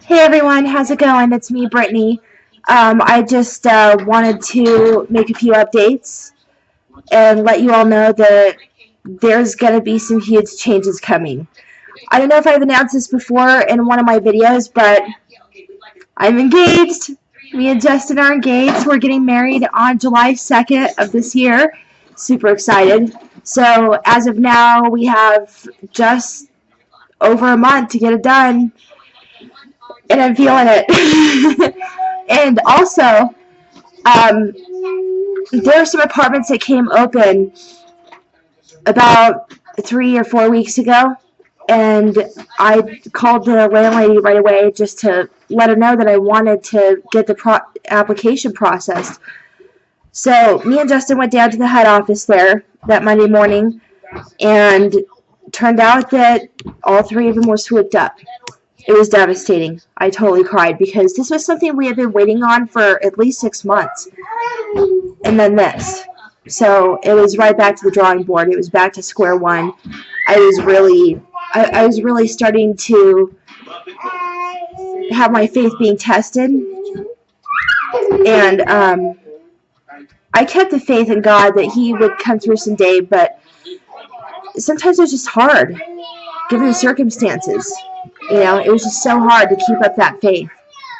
Hey everyone, how's it going? It's me, Brittany. I just wanted to make a few updates and let you all know that there's going to be some huge changes coming. I don't know if I've announced this before in one of my videos, but I'm engaged. Me and Justin are engaged. We're getting married on July 2nd of this year. Super excited. So as of now, we have just over a month to get it done, and I'm feeling it. And also, there are some apartments that came open about 3 or 4 weeks ago, and I called the landlady right away just to let her know that I wanted to get the application processed. So me and Justin went down to the head office there that Monday morning, and turned out that all three of them were swooped up. It was devastating. I totally cried because this was something we had been waiting on for at least 6 months. And then this. So it was right back to the drawing board. It was back to square one. I was really starting to have my faith being tested. And I kept the faith in God that He would come through someday, but sometimes it's just hard, given the circumstances. You know, it was just so hard to keep up that faith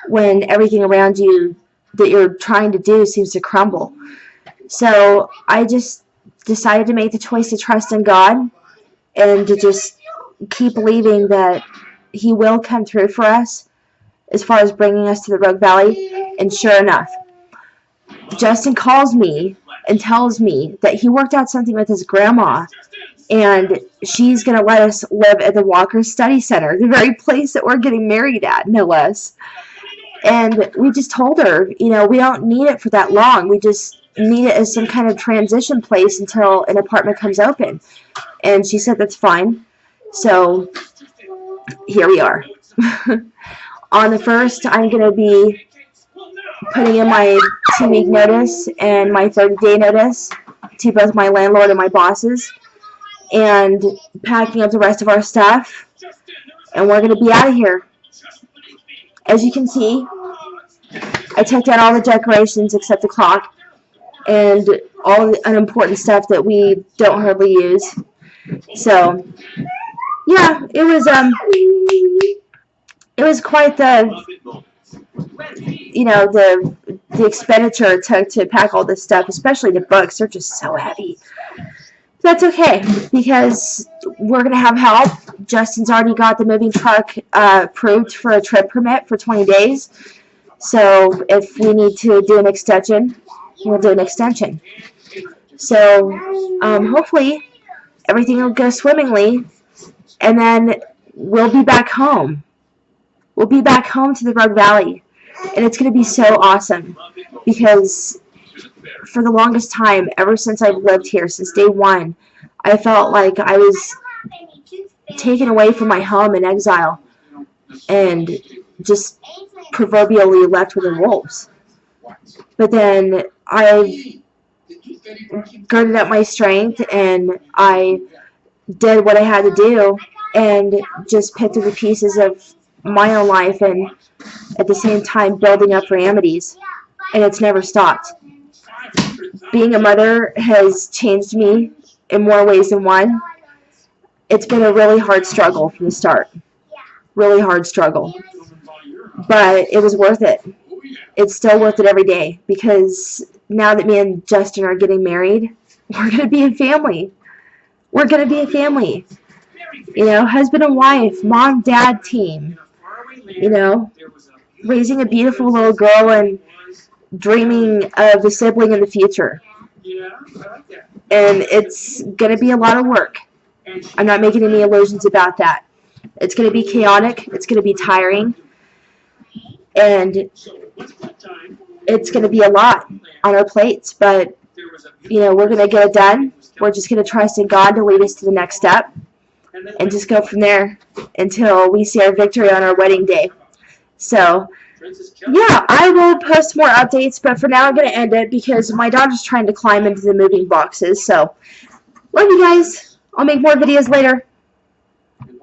when everything around you that you're trying to do seems to crumble. So I just decided to make the choice to trust in God and to just keep believing that He will come through for us as far as bringing us to the Rogue Valley. And sure enough, Justin calls me and tells me that he worked out something with his grandma, and she's going to let us live at the Walker Study Center, the very place that we're getting married at, no less. And we just told her, you know, we don't need it for that long. We just need it as some kind of transition place until an apartment comes open. And she said that's fine. So here we are. On the 1st, I'm going to be putting in my 2-week notice and my 30-day notice to both my landlord and my bosses, and packing up the rest of our stuff, and we're going to be out of here. As you can see, I took down all the decorations except the clock and all the unimportant stuff that we don't hardly use. So yeah, it was quite the, you know, the expenditure it took to pack all this stuff, especially the books. They're just so heavy. That's okay, because we're going to have help. Justin's already got the moving truck approved for a trip permit for 20 days. So if we need to do an extension, we'll do an extension. So hopefully everything will go swimmingly, and then we'll be back home. We'll be back home to the Rogue Valley, and it's going to be so awesome, because for the longest time, ever since I've lived here, since day one, I felt like I was taken away from my home in exile and just proverbially left with the wolves. But then I girded up my strength, and I did what I had to do and just picked up the pieces of my own life, and at the same time building up for Amity's, and it's never stopped. Being a mother has changed me in more ways than one. It's been a really hard struggle from the start. Really hard struggle. But it was worth it. It's still worth it every day, because now that me and Justin are getting married, we're going to be a family. We're going to be a family. You know, husband and wife, mom, dad team. You know, raising a beautiful little girl and dreaming of a sibling in the future. And it's going to be a lot of work. I'm not making any illusions about that. It's going to be chaotic. It's going to be tiring. And it's going to be a lot on our plates. But, you know, we're going to get it done. We're just going to trust in God to lead us to the next step, and just go from there until we see our victory on our wedding day. So yeah, I will post more updates, but for now I'm going to end it because my daughter's trying to climb into the moving boxes. So love you guys. I'll make more videos later.